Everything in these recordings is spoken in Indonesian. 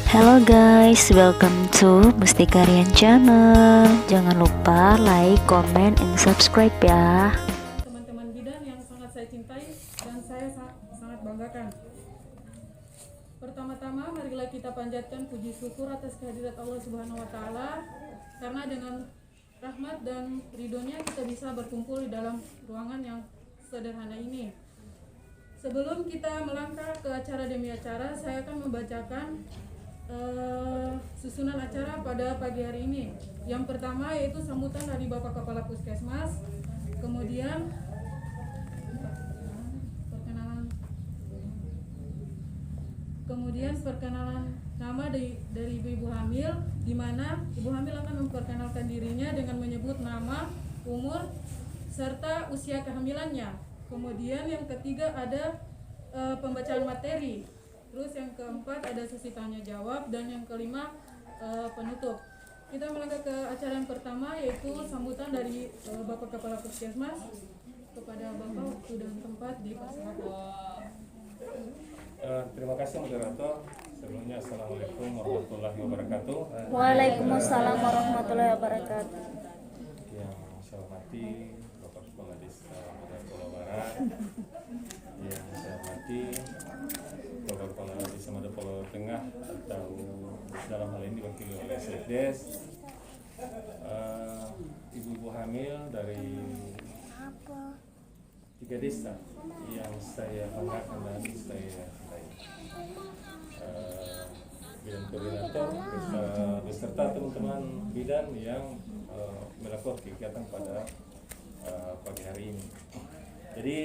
Halo guys, welcome to Mustika Rian Channel. Jangan lupa like, comment, and subscribe ya. Teman-teman bidan yang sangat saya cintai dan saya sangat banggakan. Pertama-tama marilah kita panjatkan puji syukur atas kehadirat Allah Subhanahu wa taala, karena dengan rahmat dan ridhonya kita bisa berkumpul di dalam ruangan yang sederhana ini. Sebelum kita melangkah ke acara demi acara, saya akan membacakan susunan acara pada pagi hari ini. Yang pertama yaitu sambutan dari Bapak Kepala Puskesmas, kemudian perkenalan nama dari ibu hamil, di mana ibu hamil akan memperkenalkan dirinya dengan menyebut nama, umur, serta usia kehamilannya. Kemudian yang ketiga ada pembacaan materi. Terus yang keempat ada sesi tanya jawab, dan yang kelima penutup. Kita melangkah ke acara yang pertama yaitu sambutan dari Bapak Kepala Puskesmas. Kepada Bapak waktu dan tempat dipersilakan. Terima kasih moderator. Sebelumnya assalamualaikum warahmatullahi wabarakatuh. Waalaikumsalam warahmatullahi wabarakatuh. Yang saya hormati Bapak Kepala Desa Medan Pulau Barat, yang saya hormati Bapak Kepala Desa Medan Pulau Tengah atau dalam hal ini diwakili oleh Sekdes, ibu-ibu hamil dari 3 desa yang saya banggakan dan saya cintai, bidan koordinator beserta teman-teman bidan yang melakukan kegiatan pada pagi hari ini. Jadi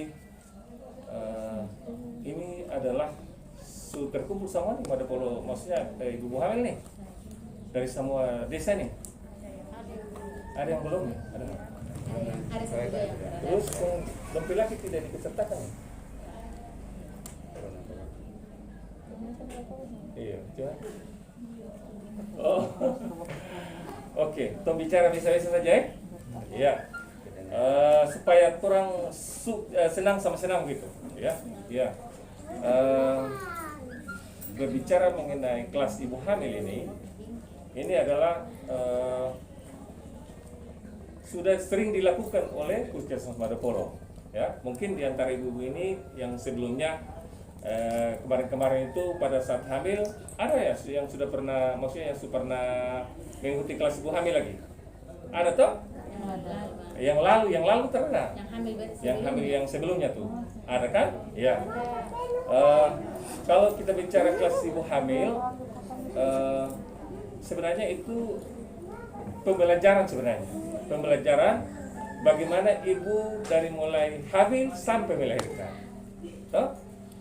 ini adalah terkumpul sama nih pada polo, maksudnya ibu hamil nih dari semua desa nih. Ada yang belum nih? Ada nggak? Ada saja ya. Terus yang laki laki tidak dikesertakan nih? Iya, coba. Oh, oke. Tolong bicara bisa-bisa saja ya. Iya. Supaya kurang senang sama senang gitu, ya. Iya. Berbicara mengenai kelas ibu hamil ini adalah sudah sering dilakukan oleh Puskesmas Madepolo, ya. Mungkin di antara ibu-ibu ini yang sebelumnya kemarin-kemarin itu pada saat hamil ada ya yang sudah pernah, maksudnya yang sudah pernah mengikuti kelas ibu hamil lagi? Ada toh? Yang lalu terada. Yang hamil yang sebelumnya tuh ada kan? Ya. Kalau kita bicara kelas ibu hamil, sebenarnya itu pembelajaran bagaimana ibu dari mulai hamil sampai melahirkan. Toh?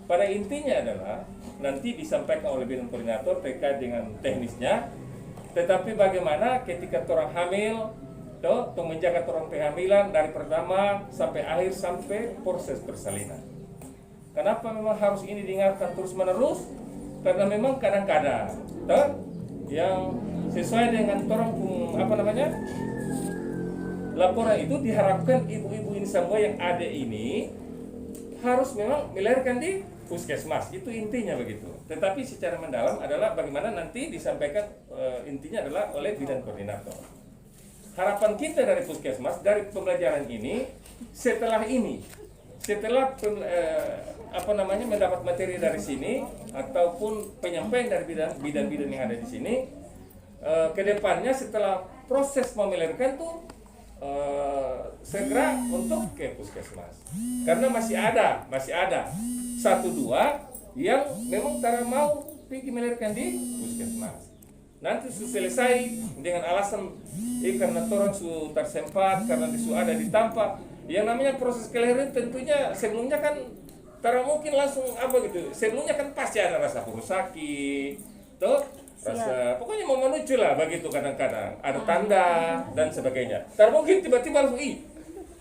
Pada intinya adalah nanti disampaikan oleh bidan koordinator terkait dengan teknisnya, tetapi bagaimana ketika orang hamil, toh, untuk menjaga orang kehamilan dari pertama sampai akhir sampai proses persalinan. Kenapa memang harus ini diingatkan terus menerus? Karena memang kadang-kadang, toh, yang sesuai dengan orang laporan itu diharapkan ibu-ibu ini semua yang ada ini harus memang melahirkan di puskesmas, itu intinya begitu. Tetapi secara mendalam adalah bagaimana nanti disampaikan, intinya adalah oleh bidan koordinator. Harapan kita dari puskesmas, dari pembelajaran ini, setelah mendapat materi dari sini ataupun penyampaian dari bidan-bidan yang ada di sini, kedepannya setelah proses melahirkan tuh segera untuk ke puskesmas, karena masih ada 1-2 yang memang tak mau pergi melahirkan di puskesmas. Nanti selesai dengan alasan karena orang su tersempat, karena su ada di tampak. Yang namanya proses kelahiran tentunya sebelumnya kan tak mungkin langsung gitu. Sebelumnya kan pasti ada rasa perut sakit, tuh rasa pokoknya mau menuju lah begitu, kadang-kadang ada tanda dan sebagainya. Tak mungkin tiba-tiba langsung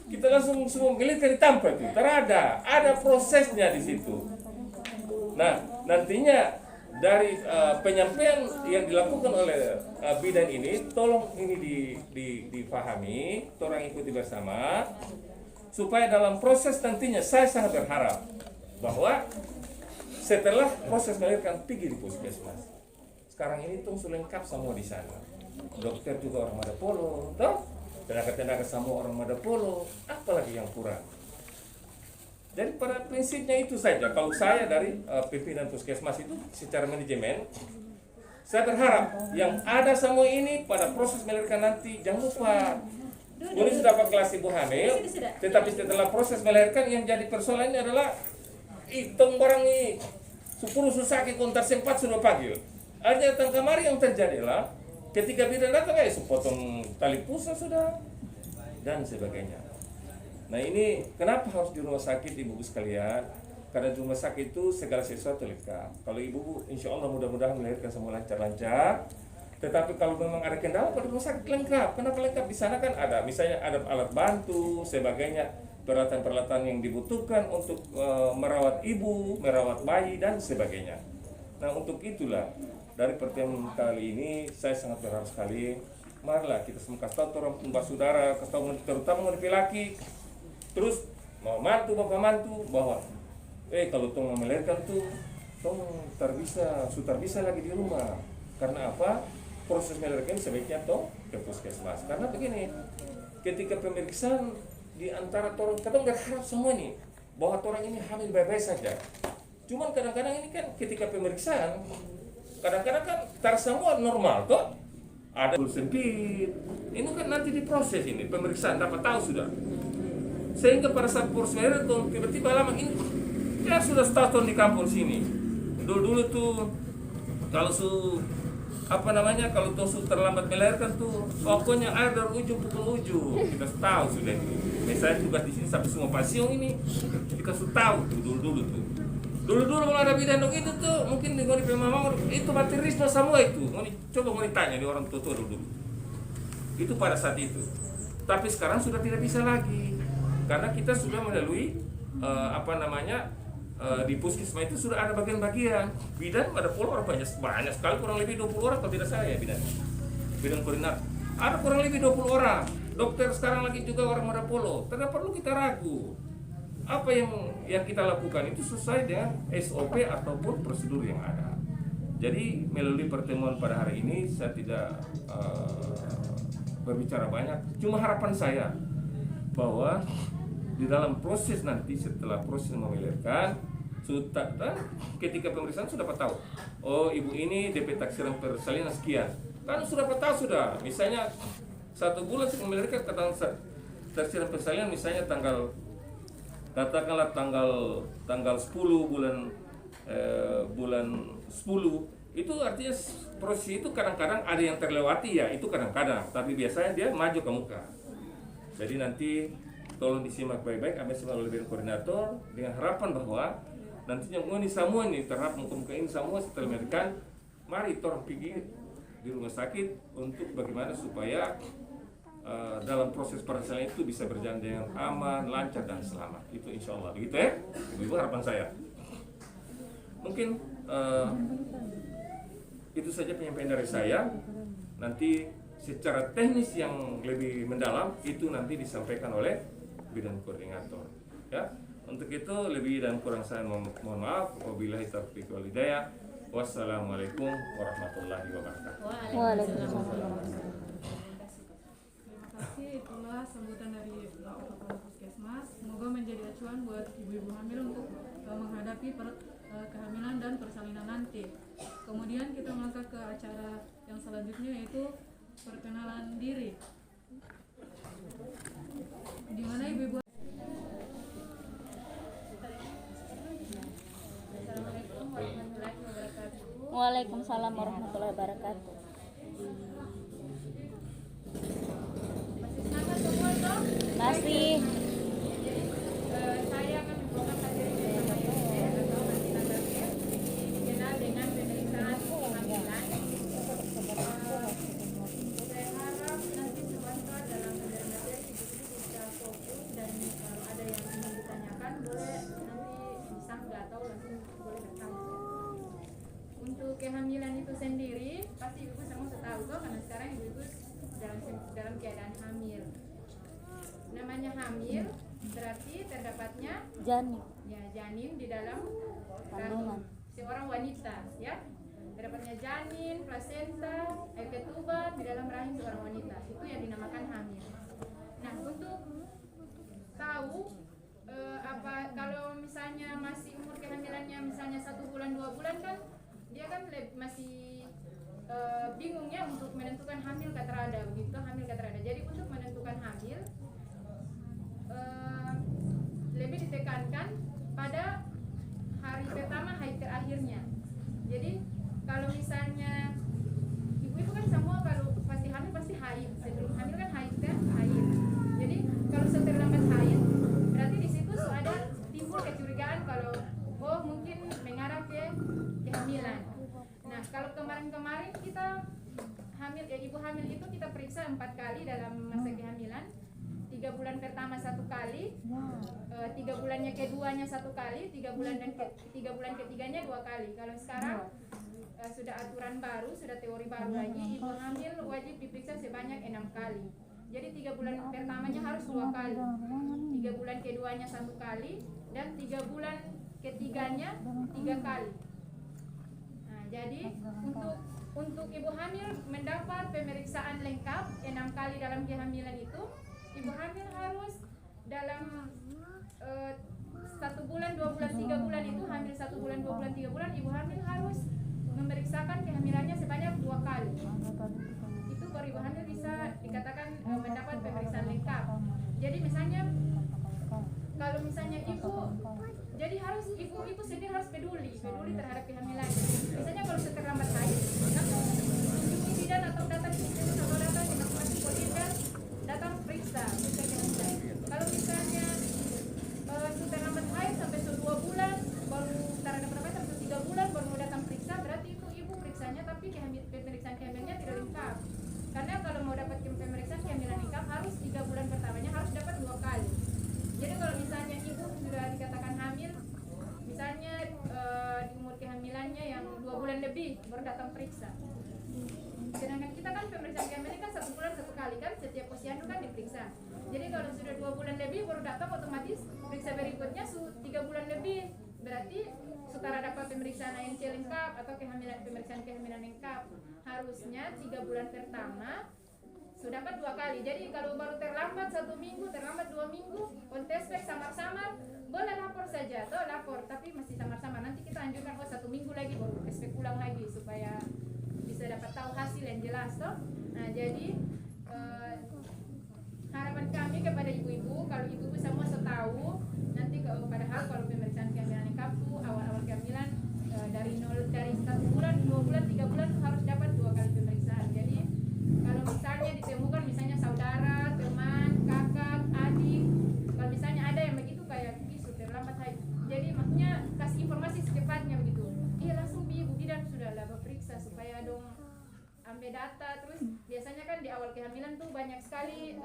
kita langsung semua melahirkan di tampak itu. Ada prosesnya di situ. Nah, nantinya dari penyampaian yang dilakukan oleh bidan ini, tolong ini dipahami, tolong ikuti bersama, supaya dalam proses nantinya saya sangat berharap bahwa setelah proses melahirkan pergi di puskesmas. sekarang ini tuh sudah lengkap semua di sana. Dokter juga orang Madapolo, toh? Tenaga-tenaga semua orang Madapolo, apalagi yang kurang? Jadi pada prinsipnya itu saja. Kalau saya dari pimpinan puskesmas itu secara manajemen, saya berharap yang ada semua ini pada proses melahirkan nanti jangan lupa. Ini sudah dapat kelas ibu hamil, tetapi setelah proses melahirkan yang jadi persoalan ini adalah itong barang ini 10 susaki kontar sempat sudah panggil. Artinya datang kemari yang terjadi adalah ketika bidan datang sepotong tali pusat sudah dan sebagainya. Nah ini kenapa harus di rumah sakit ibu-ibu sekalian? Karena di rumah sakit itu segala sesuatu lengkap. Kalau ibu insya Allah mudah-mudahan melahirkan semua lancar-lancar. Tetapi kalau memang ada kendala pada rumah sakit lengkap. Kenapa lengkap? Di sana kan ada, misalnya ada alat bantu, sebagainya, peralatan-peralatan yang dibutuhkan untuk merawat ibu, merawat bayi dan sebagainya. Nah untuk itulah dari pertemuan kali ini saya sangat berharap sekali. Marilah kita semua kasih tahu orang mbak saudara, kasih tahu terutama laki-laki. Terus mau mantu bapak mantu bahwa kalau tong mau melahirkan tuh tong sudah bisa lagi di rumah. Karena apa? Proses melahirkan sebaiknya tong ke puskesmas. Karena begini, ketika pemeriksaan di antara orang kita nggak harap semua nih bahwa orang ini hamil baik-baik saja. Cuman kadang-kadang ini kan ketika pemeriksaan kadang-kadang kan tar semua normal toh. Ada sempit. Ini kan nanti diproses ini pemeriksaan dapat tahu sudah. Sehingga pada saat proses melahirkan tiba-tiba lama ini ya sudah status di kampung sini. Dulu tuh kalau kalau tuh terlambat melahirkan tuh pokoknya air dari ujung pukul ujung kita tahu sudah ini. Misalnya tugas di sini sampai semua pasien ini kita sudah tahu tuh dulu tuh. Dulu kalau ada bidan itu tuh mungkin di pemamang itu materisme semua itu. Coba mau ditanya di orang tua dulu. Itu pada saat itu. Tapi sekarang sudah tidak bisa lagi. Karena kita sudah melalui di puskesmas itu sudah ada bagian-bagian. Bidan pada 10 orang banyak sekali, kurang lebih 20 orang kalau tidak salah ya bidan koordinator. Ada kurang lebih 20 orang. Dokter sekarang lagi juga orang Madapolo. Tidak perlu kita ragu. Apa yang kita lakukan itu sesuai dengan SOP ataupun prosedur yang ada. Jadi melalui pertemuan pada hari ini saya tidak berbicara banyak. Cuma harapan saya bahwa di dalam proses nanti setelah proses melahirkan ketika pemeriksaan sudah dapat tahu, oh ibu ini DP taksiran persalinan sekian, kan sudah dapat tahu sudah. Misalnya 1 bulan sebelum melahirkan taksiran persalinan misalnya katakanlah tanggal 10 bulan 10 itu artinya proses itu kadang-kadang ada yang terlewati ya, itu kadang-kadang, tapi biasanya dia maju ke muka. Jadi nanti tolong disimak baik-baik, ambil simak oleh bidan koordinator dengan harapan bahwa nantinya ini semua ini terhadap muka-muka ini semua setelah melahirkan, mari tolong pergi di rumah sakit untuk bagaimana supaya dalam proses persalinan itu bisa berjalan dengan aman, lancar dan selamat. Itu insya Allah begitu ya, ibu-ibu harapan saya. Mungkin itu saja penyampaian dari saya. Nanti secara teknis yang lebih mendalam itu nanti disampaikan oleh bidan koordinator. Ya, untuk itu lebih dan kurang saya mohon maaf. Wabillahi taufiq wal hidayah. Wassalamualaikum warahmatullahi wabarakatuh. Waalaikumsalam. Terima kasih. Itulah sambutan dari Bapak Kepala Puskesmas. Semoga menjadi acuan buat ibu-ibu hamil untuk menghadapi kehamilan dan persalinan nanti. Kemudian kita melangkah ke acara yang selanjutnya yaitu perkenalan diri. Di mana ibu-ibu Waalaikumsalam warahmatullahi wabarakatuh. Masih. Saya akan membawakan materi bersama IPS atau antinatal dikenal dengan pemeriksaan kehamilan. Saya harap nanti semester dalam materi ibu-ibu bisa fokus dan kalau ada yang ingin ditanyakan boleh nanti bisa nggak tahu langsung boleh bertanya. Untuk kehamilan itu sendiri pasti ibu semua sudah tahu kok karena sekarang ibu dalam keadaan hamil. Namanya hamil berarti terdapatnya janin di dalam kandungan seorang wanita ya. Terdapatnya janin, plasenta, ketuban di dalam rahim seorang wanita. Itu yang dinamakan hamil. Nah, untuk tahu apa kalau misalnya masih umur kehamilannya misalnya 1 bulan 2 bulan kan dia kan masih bingung ya untuk menentukan hamil kah terada, begitu hamil kah terada. Jadi untuk menentukan hamil lebih ditekankan pada hari pertama, hari terakhirnya. Jadi kalau misalnya ibu-ibu kan semua kalau pasti hamil pasti haid, sebelum hamil kan haid kan haid. Jadi kalau terlambat haid berarti di situ ada timbul kecurigaan kalau oh mungkin mengarah ke kehamilan. Nah kalau kemarin-kemarin kita hamil ibu hamil itu kita periksa 4 kali dalam masa kehamilan. 3 bulan pertama 1 kali, 3 bulannya keduanya 1 kali, 3 bulan dan 3 bulan ketiganya 2 kali. Kalau sekarang sudah aturan baru, sudah teori baru lagi, ibu hamil wajib diperiksa sebanyak 6 kali. Jadi 3 bulan pertamanya harus 2 kali, 3 bulan keduanya 1 kali, dan 3 bulan ketiganya 3 kali. Nah, jadi untuk ibu hamil mendapat pemeriksaan lengkap 6 kali dalam kehamilan itu, ibu hamil harus dalam 1 bulan, 2 bulan, 3 bulan itu hamil 1 bulan, 2 bulan, 3 bulan, ibu hamil harus memeriksakan kehamilannya sebanyak 2 kali. Itu baru ibu hamil bisa dikatakan mendapat pemeriksaan lengkap. Jadi misalnya kalau misalnya ibu, jadi harus ibu sendiri harus peduli terhadap kehamilan. Misalnya kalau terlambat haid, langsung kunjungi bidan atau datang ke puskesmas atau datang ke masing-masing posyandu, datang periksa kehamilan. Kalau misalnya terlambat haid sampai 2 bulan baru terhadap apa sampai 3 bulan baru mau datang periksa, berarti itu ibu periksanya tapi pemeriksaan kehamilannya tidak lengkap. Karena kalau mau dapat pemeriksaan kehamilan lengkap harus 3 bulan pertamanya harus dapat 2 kali. Jadi kalau misalnya ibu sudah dikatakan hamil, misalnya di umur kehamilannya yang 2 bulan lebih baru datang periksa. Sedangkan kita kan pemeriksaan kehamilan kan 1 bulan 1 kali kan, setiap posyandu kan diperiksa. Jadi kalau sudah 2 bulan lebih baru datang otomatis periksa berikutnya 3 bulan lebih. Berarti setara dapat pemeriksaan ANC lengkap atau pemeriksaan kehamilan lengkap. Harusnya 3 bulan pertama sudah dapat 2 kali. Jadi kalau baru terlambat 1 minggu, terlambat 2 minggu, kontespek samar-samar, boleh lapor saja, toh lapor, tapi masih samar-samar. Nanti kita anjurkan 1 minggu lagi baru spek ulang lagi supaya bisa dapat tahu hasil yang jelas, toh. Nah jadi harapan kami kepada ibu-ibu, kalau ibu-ibu semua tahu nanti padahal kalau pemeriksaan kehamilan lengkap tuh awal-awal kehamilan dari 1 bulan, 2 bulan, 3 bulan tuh harus dapat 2 kali pemeriksaan. Jadi kalau misalnya ditemukan misalnya saudara, teman, kakak, adik, kalau misalnya ada yang begitu kayak isu terlambat haid, jadi maksudnya kasih informasi secepatnya begitu. Iya langsung ibu bidan sudah lah periksa supaya dong ambil data. Terus biasanya kan di awal kehamilan tuh banyak sekali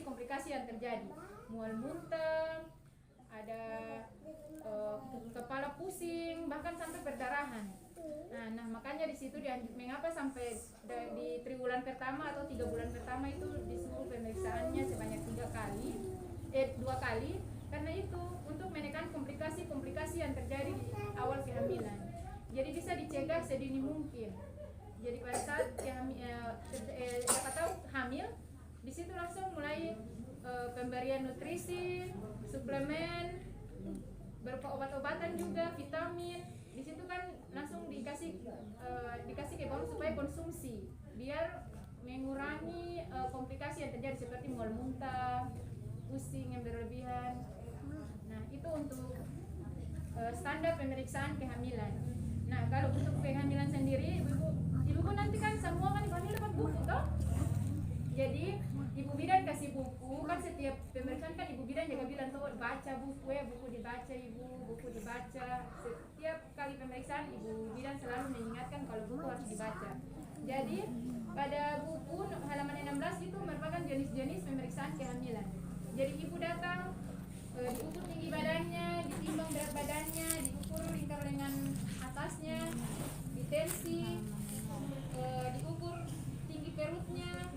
komplikasi yang terjadi, mual muntah, ada kepala pusing, bahkan sampai perdarahan. Nah makanya di situ mengapa sampai di triwulan pertama atau 3 bulan pertama itu disuruh pemeriksaannya sebanyak 2 kali, karena itu untuk menekan komplikasi yang terjadi di awal kehamilan. Jadi bisa dicegah sedini mungkin. Jadi pada saat siapa tahu hamil, di situ langsung mulai pemberian nutrisi, suplemen, berupa obat-obatan juga, vitamin. Di situ kan langsung dikasih ke bawah supaya konsumsi, biar mengurangi komplikasi yang terjadi seperti mual muntah, pusing yang berlebihan. Nah itu untuk standar pemeriksaan kehamilan. Nah kalau untuk kehamilan sendiri, ibu nanti kan semua kan hamil dapat buku toh. Jadi ibu bidan kasih buku, kan setiap pemeriksaan kan ibu bidan juga bilang tuh baca buku ya, buku dibaca ibu, buku dibaca. Setiap kali pemeriksaan ibu bidan selalu mengingatkan kalau buku harus dibaca. Jadi pada buku halaman 16 itu merupakan jenis-jenis pemeriksaan kehamilan. Jadi ibu datang, diukur tinggi badannya, ditimbang berat badannya, diukur lingkar lengan atasnya, ditensi, diukur tinggi perutnya,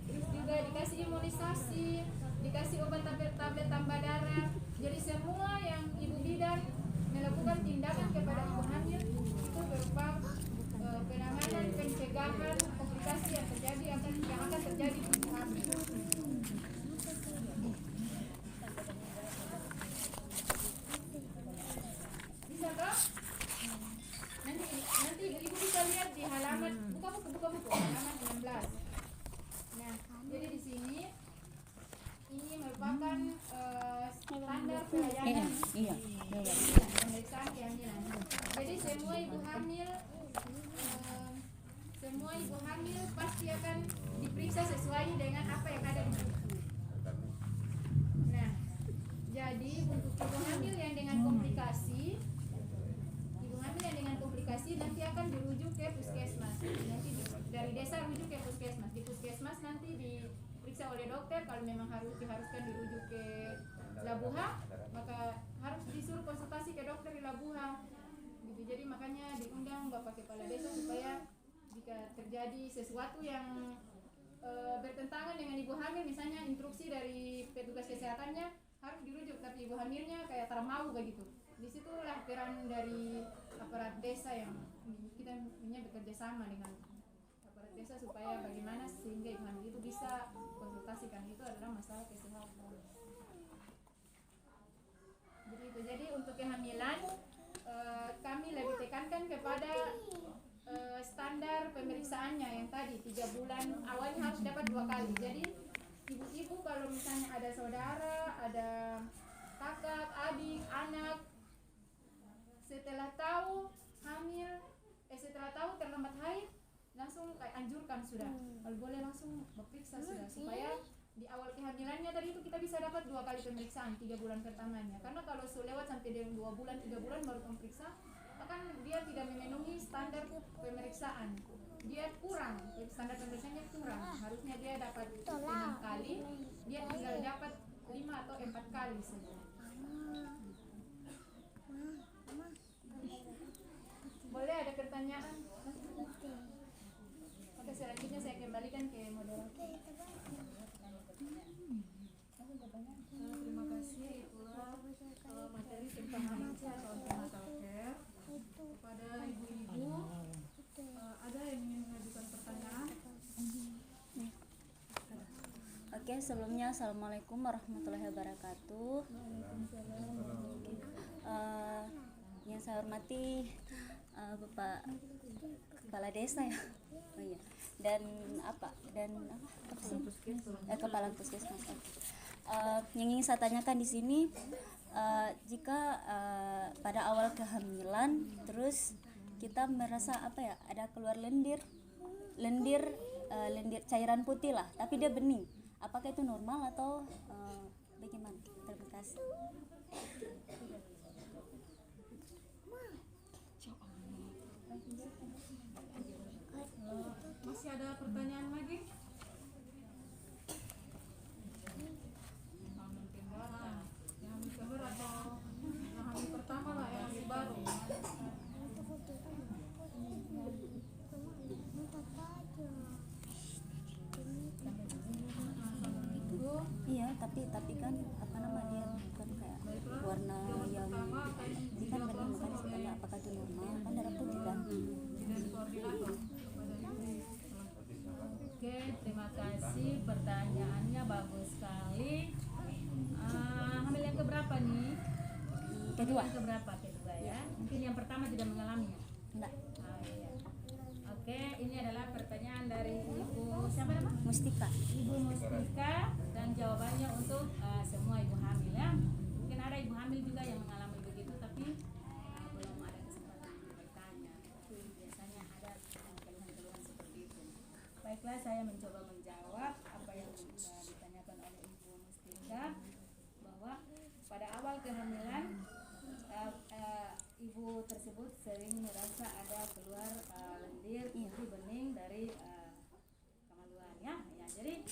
terus juga dikasih imunisasi, dikasih obat tablet tambah darah. Jadi semua yang ibu bidan melakukan tindakan kepada ibu hamil itu berupa penanganan halaman buka buku halaman 16. Nah, jadi di sini ini merupakan standar pelayanan pemeriksaan kehamilan. Jadi semua ibu hamil pasti akan diperiksa sesuai dengan apa yang ada di buku. Nah, jadi untuk ibu hamil yang dengan komplikasi nanti akan dirujuk ke puskesmas. Nanti dari desa rujuk ke puskesmas. Di puskesmas nanti diperiksa oleh dokter. Kalau memang diharuskan dirujuk ke Labuha, maka harus disuruh konsultasi ke dokter di Labuha. Gitu. Jadi makanya diundang Bapak Kepala Desa supaya jika terjadi sesuatu yang bertentangan dengan ibu hamil, misalnya instruksi dari petugas kesehatannya harus dirujuk, tapi ibu hamilnya kayak tak mau begitu. Disitulah peran dari aparat desa yang kita punya bekerja sama dengan aparat desa supaya bagaimana sehingga ibu hamil itu bisa konsultasikan, itu adalah masalah kesehatan. Jadi untuk kehamilan kami lebih tekankan kepada standar pemeriksaannya yang tadi 3 bulan awalnya harus dapat 2 kali. Jadi ibu-ibu kalau misalnya ada saudara, ada kakak, adik, anak, setelah tahu hamil, setelah tahu terlambat haid, langsung anjurkan sudah. Kalau boleh langsung berperiksa sudah supaya di awal kehamilannya tadi itu kita bisa dapat 2 kali pemeriksaan 3 bulan pertamanya. Karena kalau lewat sampai dengan 2 bulan, 3 bulan baru periksa, akan dia tidak memenuhi standar pemeriksaan. Dia kurang, standar pemeriksaannya kurang. Harusnya dia dapat 6 kali, dia tinggal dapat 5 atau 4 kali saja. Boleh ada pertanyaan? Oke, selanjutnya saya kembalikan ke moderator. Terima kasih. Itulah materi tentang hamil atau antenatal care. Kepada ibu-ibu, ada yang ingin mengajukan pertanyaan? Oke, sebelumnya assalamualaikum warahmatullahi wabarakatuh. Yang saya hormati Bapak Kepala Desa ya. Oh iya. Dan apa sih? Kepala Puskesmas. Yang ingin saya tanyakan di sini, jika pada awal kehamilan terus kita merasa ada keluar lendir cairan putih lah, tapi dia bening. Apakah itu normal atau bagaimana? Terima kasih. Masih ada pertanyaan lagi? Yang hamil kedua atau yang hamil pertama lah, yang hamil baru. Iya, tapi kan dia bukan kayak warna yang ini kan bening, makanya saya tanya apakah itu normal, kan darah putih kan. Dari koordinator. Oke, terima kasih, pertanyaannya bagus sekali. Hamil yang keberapa nih? Kedua. Yang keberapa? Kedua ya. Mungkin yang pertama tidak mengalaminya. Enggak. Iya. Oke, ini adalah pertanyaan dari Ibu siapa nama? Mustika. Ibu Mustika, dan jawabannya untuk semua ibu hamil ya. Mungkin ada ibu hamil juga yang mengalami begitu, tapi belum ada kesempatan untuk bertanya. Biasanya ada keluhan-keluhan seperti itu. Baiklah, saya mencoba menjawab apa yang ditanyakan oleh Ibu Mustika, bahwa pada awal kehamilan ibu tersebut sering merasa ada keluar lendir putih bening dari kemaluannya ya. Jadi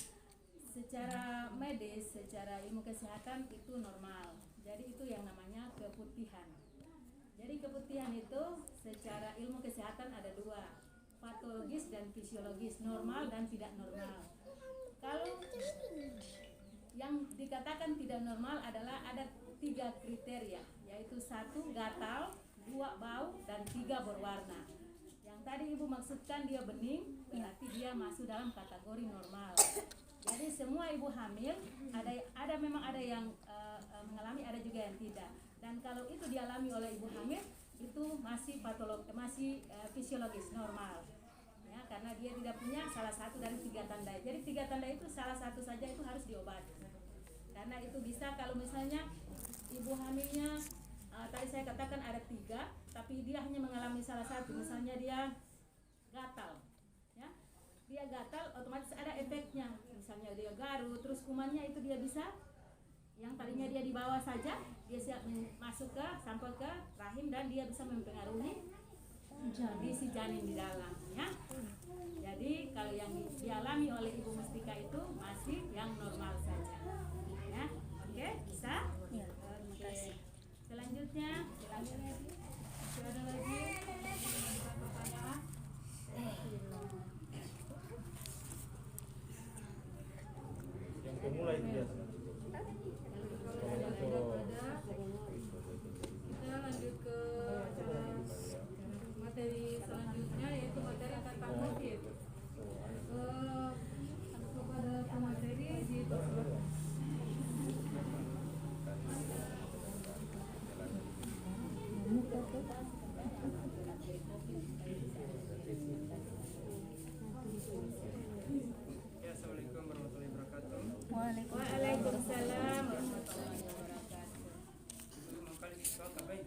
secara medis, secara ilmu kesehatan itu normal. Jadi itu yang namanya keputihan. Jadi keputihan itu secara ilmu kesehatan ada 2, patologis dan fisiologis, normal dan tidak normal. Kalau yang dikatakan tidak normal adalah ada 3 kriteria, yaitu 1 gatal, 2 bau, dan 3 berwarna. Yang tadi ibu maksudkan dia bening, berarti dia masuk dalam kategori normal. Jadi semua ibu hamil memang ada yang mengalami, ada juga yang tidak. Dan kalau itu dialami oleh ibu hamil, itu masih fisiologis normal. karena dia tidak punya salah satu dari 3 tanda. Jadi 3 tanda itu salah satu saja itu harus diobati. Karena itu bisa kalau misalnya ibu hamilnya tadi saya katakan ada 3, tapi dia hanya mengalami salah satu, misalnya dia gatal, ya, dia gatal, otomatis ada efeknya, misalnya dia garut, terus kumannya itu dia bisa, yang tadinya dia di bawah saja, dia siap masuk ke sampai ke rahim dan dia bisa mempengaruhi si janin di dalam, ya. Jadi kalau yang dialami oleh Ibu Mustika itu masih yang normal saja, ya. Oke, bisa? Ya, Oke. Selanjutnya masih ada lagi pertanyaan? Yang pemula itu biasa. Kita lanjut ke acara materi selanjutnya, yaitu materi tentang COVID. Kepada pemateri di Ya, assalamualaikum warahmatullahi wabarakatuh. Waalaikumsalam warahmatullahi wabarakatuh. Mau kali kita baik.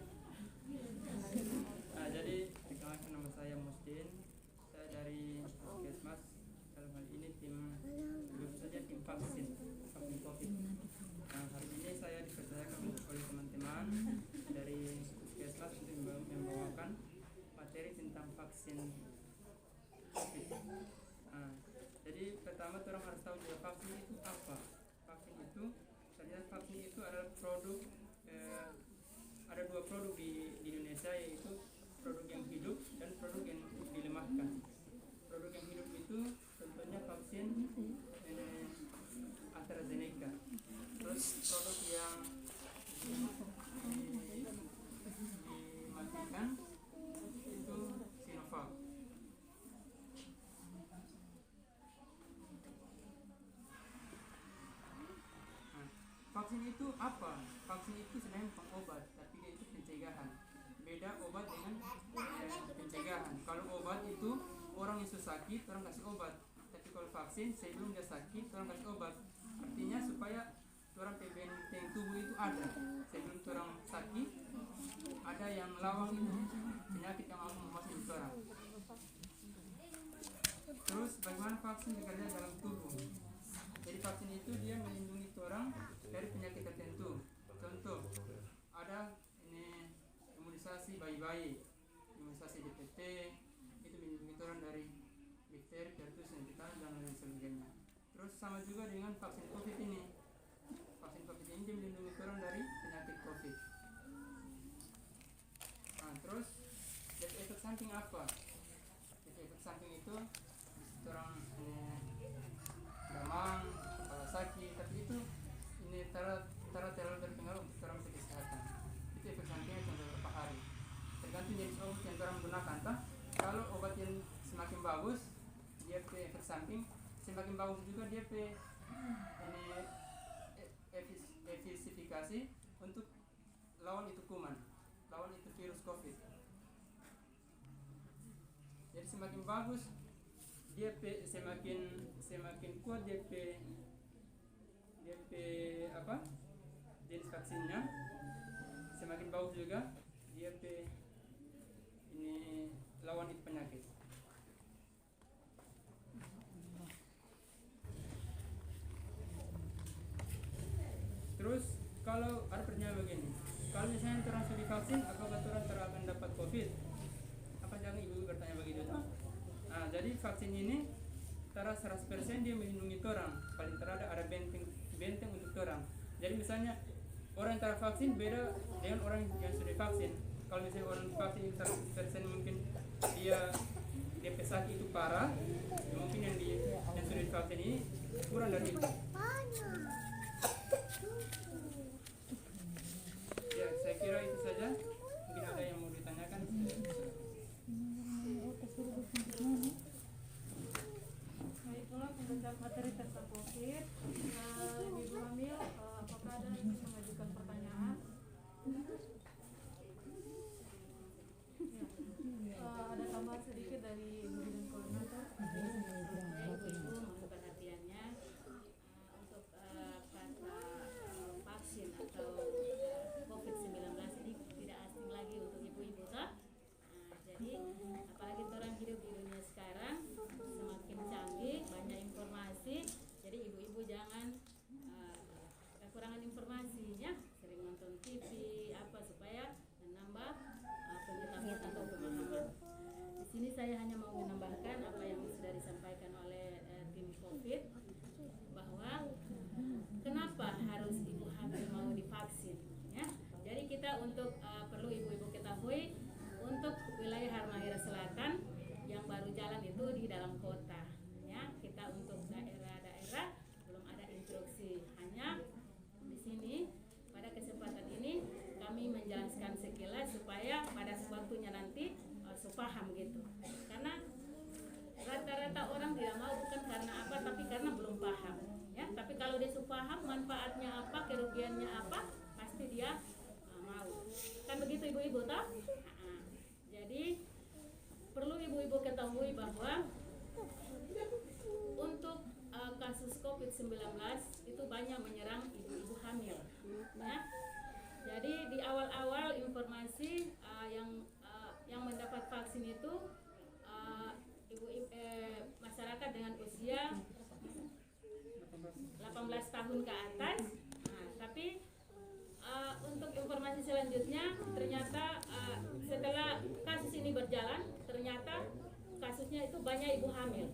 Jadi perkenalkan, nama saya Mustin. Saya dari Puskesmas. Dalam hal ini tim vaksin COVID. Hari ini saya dipercayakan oleh teman-teman dari Puskesmas untuk membawakan materi tentang vaksin COVID. Jadi pertama orang harus tahu juga vaksin itu apa. Vaksin itu ternyata vaksin itu adalah produk ada 2 produk di Indonesia, yaitu produk yang hidup dan produk yang dilemahkan. Produk yang hidup itu contohnya vaksin AstraZeneca. Terus produk yang dimatikan itu Sinovac. Vaksin itu apa? Vaksin itu sebenarnya obat, tapi dia itu pencegahan. Beda obat dengan pencegahan. Kalau obat itu orang yang sakit, orang kasih obat. Tapi kalau vaksin, sebelum dia sakit, orang kasih obat. Artinya supaya orang benteng tubuh itu ada. Sebelum orang sakit, ada yang lawan itu penyakit yang akan masuk di orang. Terus bagaimana vaksin bekerja dalam tubuh? Jadi vaksin itu dia melindungi orang dari penyakit tertentu. Contoh, ada ini imunisasi bayi-bayi, imunisasi DPT, itu melindungi orang dari difteri, pertus, tetanus dan lain sebagainya. Terus sama juga dengan vaksin COVID ini. Vaksin COVID ini dia melindungi orang dari penyakit COVID. Terus efek samping apa? Efek samping itu orang demam, kepala sakit, tapi itu ini terlalu berpengaruh untuk orang kesehatan. Itu efek sampingnya cuma beberapa hari. Tergantung jenis obat yang orang gunakan. Kalau obat yang semakin bagus, dia punya efek samping semakin bagus juga, dia punya ini efisifikasi untuk lawan itu kuman, lawan itu virus COVID. Jadi semakin bagus dia semakin kuat dia apa jenis vaksinnya, semakin bagus juga dia ini lawan itu penyakit. Terus kalau ada pertanyaan begini, kalau misalnya orang sudah divaksin, apakah orang akan dapat COVID? Apa jangan ibu bertanya begitu? Jadi vaksin ini tara 100% dia melindungi orang, paling terada ada benteng untuk orang. Jadi misalnya orang yang tervaksin beda dengan orang yang sudah divaksin. Kalau misalnya orang divaksin 100% mungkin dia pesakit itu parah, mungkin yang sudah divaksin ini kurang dari itu. Ya, saya kira itu saja. Mungkin ada yang mau ditanyakan. Baiklah, pembacaan materi tentang COVID. Ibu hamil, apakah ada yang ingin mengajukan pertanyaan? Ya. Ada tambahan sedikit dari Ibu Bidang Koordinator. dalam kota. Ya, kita untuk daerah-daerah belum ada instruksi. Hanya di sini pada kesempatan ini kami menjelaskan sekilas supaya pada waktunya nanti paham gitu. Karena rata-rata orang tidak mau bukan karena apa, tapi karena belum paham. Ya, tapi kalau dia paham manfaatnya apa, kerugiannya apa, pasti dia mau. Kan begitu ibu-ibu toh? Jadi perlu ibu-ibu ketahui bahwa untuk kasus COVID-19 itu banyak menyerang ibu-ibu hamil. Ya. Jadi di awal-awal informasi yang mendapat vaksin itu masyarakat dengan usia 18 tahun ke atas. Tapi untuk informasi selanjutnya ternyata setelah kasus ini berjalan, ternyata kasusnya itu banyak ibu hamil.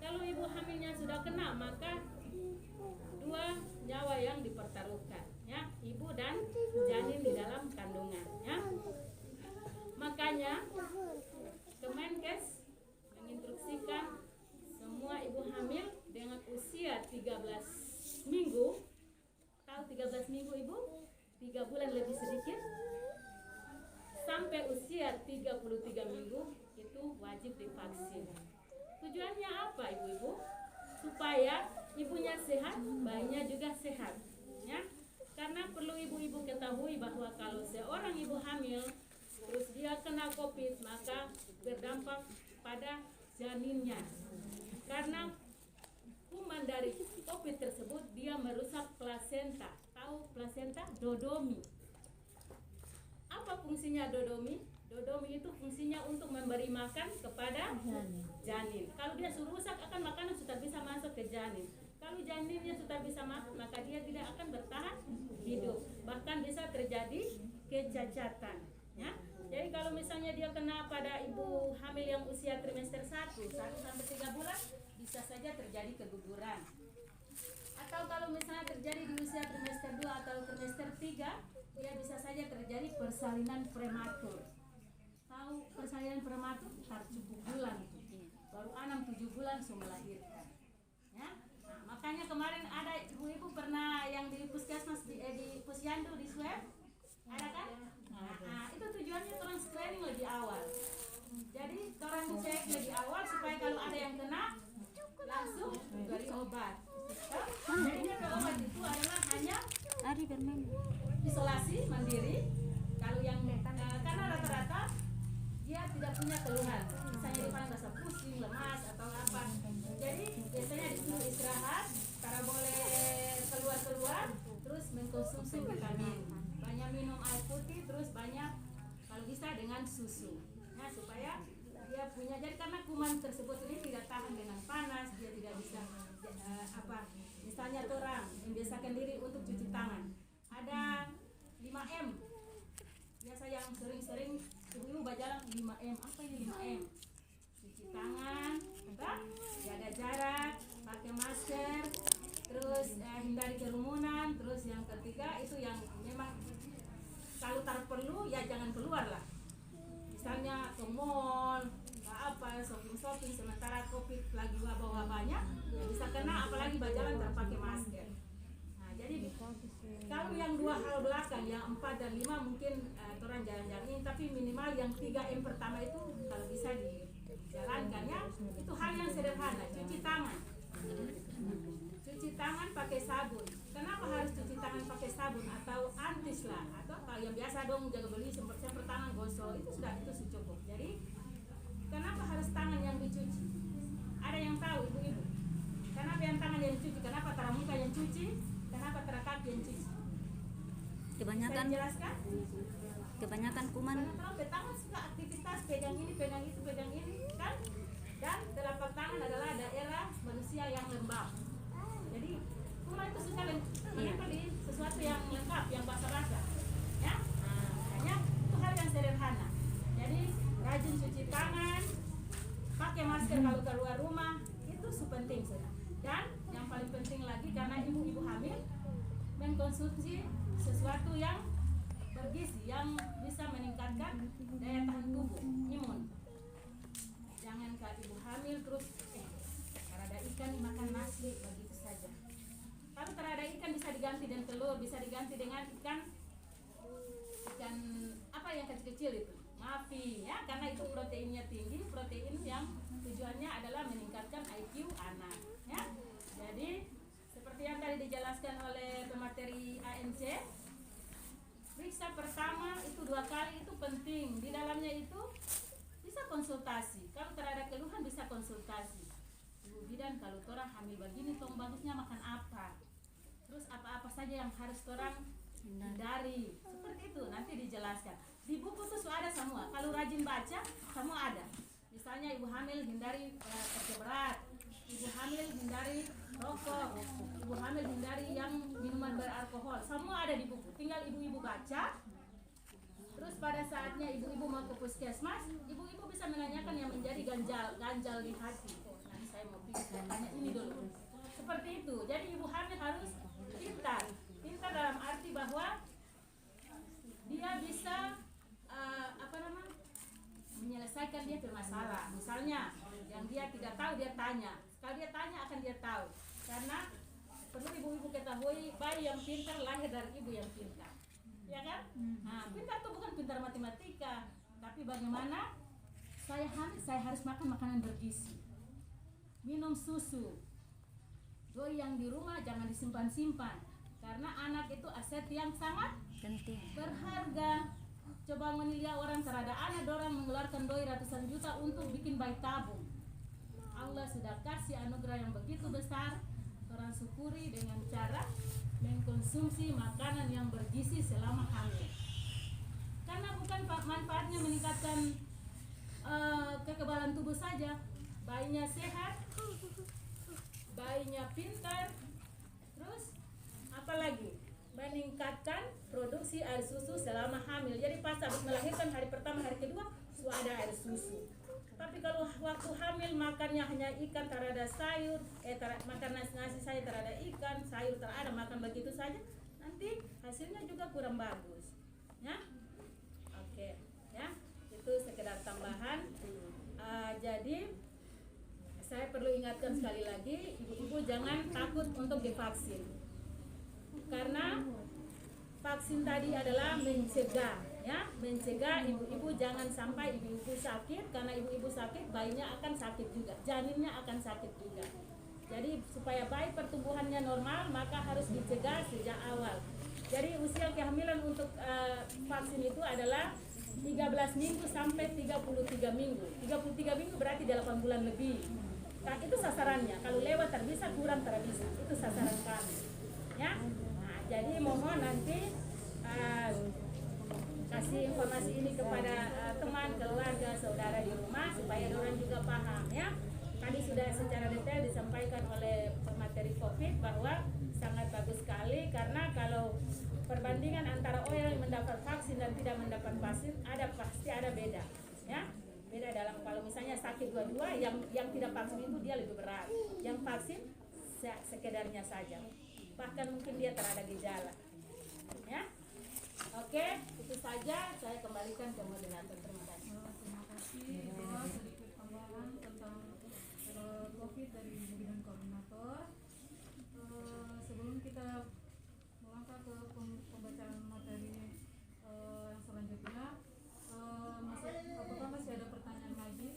Kalau ibu hamilnya sudah kena, maka 2 nyawa yang dipertaruhkan, ya, ibu dan janin di dalam kandungan, ya. Makanya Kemenkes menginstruksikan semua ibu hamil dengan usia 13 minggu, tahu 13 minggu ibu? 3 bulan lebih sedikit, sampai usia 33 minggu itu wajib divaksin. Tujuannya apa ibu-ibu? Supaya ibunya sehat, bayinya juga sehat, ya. Karena perlu ibu-ibu ketahui bahwa kalau seorang ibu hamil terus dia kena COVID, maka berdampak pada janinnya. Karena kuman dari COVID tersebut dia merusak plasenta. Tahu plasenta? Dodomi. Apa fungsinya dodomi? Dodomi itu fungsinya untuk memberi makan kepada janin. Kalau dia suruh rusak akan makanan sudah bisa masuk ke janin. Kalau janinnya sudah bisa makan, maka dia tidak akan bertahan hidup. Bahkan bisa terjadi kecacatan. Ya? Jadi kalau misalnya dia kena pada ibu hamil yang usia trimester 1 sampai 3 bulan, bisa saja terjadi keguguran. Atau kalau misalnya terjadi di usia trimester 2 atau trimester 3, dia bisa saja terjadi persalinan prematur. Tahu persalinan prematur? Harus 7 bulan. Baru 6-7 bulan sudah melahirkan. Ya? Nah, makanya kemarin ada ibu-ibu pernah yang di puskesmas di Posyandu di swab, ada kan? Nah, itu tujuannya orang screening lebih awal. Jadi orang dicek lebih awal supaya kalau ada yang kena langsung beri obat. Jadi obat itu adalah hanya isolasi mandiri. Kalau yang karena rata-rata dia tidak punya keluhan, misalnya dia paling rasa pusing, lemas atau apa. Jadi biasanya disuruh istirahat, karena boleh keluar-keluar, terus mengkonsumsi vitamin, banyak minum air putih, terus banyak kalau bisa dengan susu, nah supaya dia punya. Jadi karena kuman tersebut ini tidak tahan dengan panas, dia tidak bisa misalnya orang membiasakan diri untuk cuci tangan. Ada 5M. Biasa yang sering-sering ibu-ibu baca 5M. Apa ini 5M? Cuci tangan, jaga jarak, pakai masker, terus hindari kerumunan. Terus yang ketiga itu yang memang kalau perlu ya jangan keluar lah. Misalnya ke mall, shopping sementara COVID lagi wabah-wabahnya, ya bisa kena apalagi berjalan tanpa pakai masker. Nah, jadi kalau yang 2 hal belakang, yang 4 dan 5 mungkin orang jalan-jalan ini, tapi minimal yang 3M pertama itu kalau bisa dijalankan ya. Itu hal yang sederhana, cuci tangan. Cuci tangan pakai sabun. Kenapa harus cuci tangan pakai sabun atau antis lah, atau kalau yang biasa dong jaga beli semprot tangan gosok itu sudah cukup. Jadi kenapa harus tangan yang dicuci? Ada yang tahu ibu-ibu? Kenapa yang tangan yang dicuci? Kenapa tara muka yang cuci? Kenapa tara kaki yang cuci? Kebanyakan kuman. Karena tangan suka aktivitas pegang ini, pegang itu, pegang ini kan? Dan telapak tangan adalah daerah manusia yang lembab. Jadi kuman itu suka menempel di sesuatu yang lengkap, yang basah-basah. Ya? Nah, makanya itu hal yang sederhana. Jadi rajin cuci tangan, pakai masker kalau keluar rumah, itu penting sudah. Dan yang paling penting lagi karena ibu-ibu hamil mengkonsumsi sesuatu yang bergizi yang bisa meningkatkan daya tahan tubuh, imun. Jangan ketika ibu hamil terus terada ikan makan nasi begitu saja. Kalau terada ikan bisa diganti dengan telur, bisa diganti dengan ikan apa yang kecil-kecil itu, mafi ya, karena itu proteinnya tinggi, protein yang tujuannya adalah meningkatkan IQ anak ya. Jadi seperti yang tadi dijelaskan oleh pemateri ANC, periksa pertama itu 2 kali itu penting. Di dalamnya itu bisa konsultasi. Kalau terada keluhan bisa konsultasi. Ibu bidan, kalau orang hamil begini tong bagusnya makan apa? Terus apa-apa saja yang harus orang hindari. Seperti itu nanti dijelaskan. Di buku tuh sudah ada semua. Kalau rajin baca, semua ada. Misalnya ibu hamil hindari kerja berat, ibu hamil hindari rokok, ibu hamil hindari yang minuman beralkohol. Semua ada di buku. Tinggal ibu-ibu baca. Terus pada saatnya ibu-ibu mau ke puskesmas, ibu-ibu bisa menanyakan yang menjadi ganjal di hati. Oh, nanti saya mau saya tanya ini dulu. Seperti itu. Jadi ibu hamil harus pintar. Pintar dalam arti bahwa dia bisa menyelesaikan dia bermasalah. Misalnya yang dia tidak tahu dia tanya. Kalau dia tanya akan dia tahu. Karena perlu ibu-ibu ketahui, bayi yang pintar lahir dari ibu yang pintar. Ya kan? Nah, pintar itu bukan pintar matematika, tapi bagaimana saya hamil, saya harus makan makanan bergizi, minum susu, doi yang di rumah jangan disimpan-simpan, karena anak itu aset yang sangat penting, berharga. Coba menilai orang terhadap anak, orang mengeluarkan doi ratusan juta untuk bikin bayi tabung. Allah sudah kasih anugerah yang begitu besar, orang syukuri dengan cara mengkonsumsi makanan yang bergizi selama hamil. Karena bukan manfaatnya meningkatkan kekebalan tubuh saja, bayinya sehat, bayinya pintar, terus apalagi meningkatkan produksi air susu selama hamil. Jadi pas habis melahirkan hari pertama, hari kedua sudah ada air susu. Tapi kalau waktu hamil makannya hanya ikan, terada sayur, makan nasi sayur, terada ikan, sayur terada, makan begitu saja, nanti hasilnya juga kurang bagus. Ya, oke, ya, itu sekedar tambahan. Jadi saya perlu ingatkan sekali lagi, ibu-ibu jangan takut untuk divaksin, karena vaksin tadi adalah mencegah, ya, mencegah ibu-ibu jangan sampai ibu-ibu sakit, karena ibu-ibu sakit bayinya akan sakit juga, janinnya akan sakit juga. Jadi supaya bayi pertumbuhannya normal maka harus dicegah sejak awal. Jadi usia kehamilan untuk vaksin itu adalah 13 minggu sampai 33 minggu. 33 minggu berarti 8 bulan lebih. Nah, itu sasarannya. Kalau lewat terbisa, kurang terbisa. Itu sasaran kami. Ya. Nah, jadi mohon nanti kasih informasi ini kepada teman, keluarga, saudara di rumah supaya orang juga paham, ya. Tadi sudah secara detail disampaikan oleh pemateri COVID bahwa sangat bagus sekali, karena kalau perbandingan antara orang yang mendapat vaksin dan tidak mendapat vaksin pasti ada beda, ya. Beda dalam kalau misalnya sakit dua-dua, yang tidak vaksin itu dia lebih berat, yang vaksin sekedarnya saja, bahkan mungkin dia terada gejala, ya. Oke, itu saja, saya kembalikan ke moderator. Terima kasih. Terima kasih. Sedikit tambahan tentang COVID dari Ibu Bidang Koordinator. Sebelum kita melangkah ke pembacaan materi yang selanjutnya, apakah masih ada pertanyaan lagi?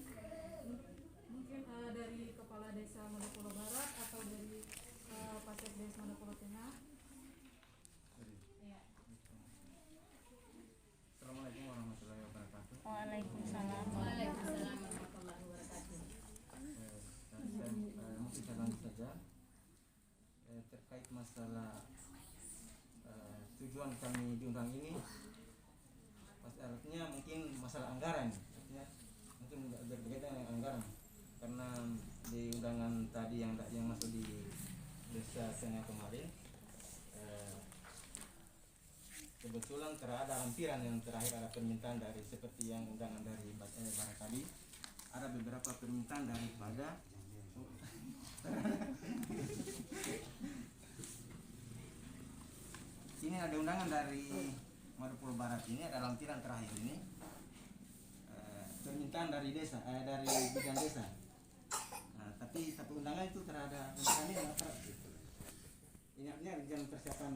Mungkin dari Kepala Desa Madapolo Barat atau dari Pasek Desa Madapolo Tengah. Assalamualaikum warahmatullahi wabarakatuh. Waalaikumsalam. Waalaikumsalam warahmatullahi wabarakatuh. Mungkin saya lanjut saja terkait masalah tujuan kami diundang ini. Artinya mungkin masalah anggaran, artinya mungkin berkaitan dengan anggaran, karena di undangan tadi yang masuk di Desa Tengah kemarin, kebetulan terada lampiran yang terakhir ada permintaan dari seperti yang undangan dari Barat tadi, ada beberapa permintaan daripada sini ada undangan dari Madapolo Barat, ini ada lampiran terakhir ini permintaan dari desa, dari bidang desa. itu terhadap kami ingatnya dalam persiapan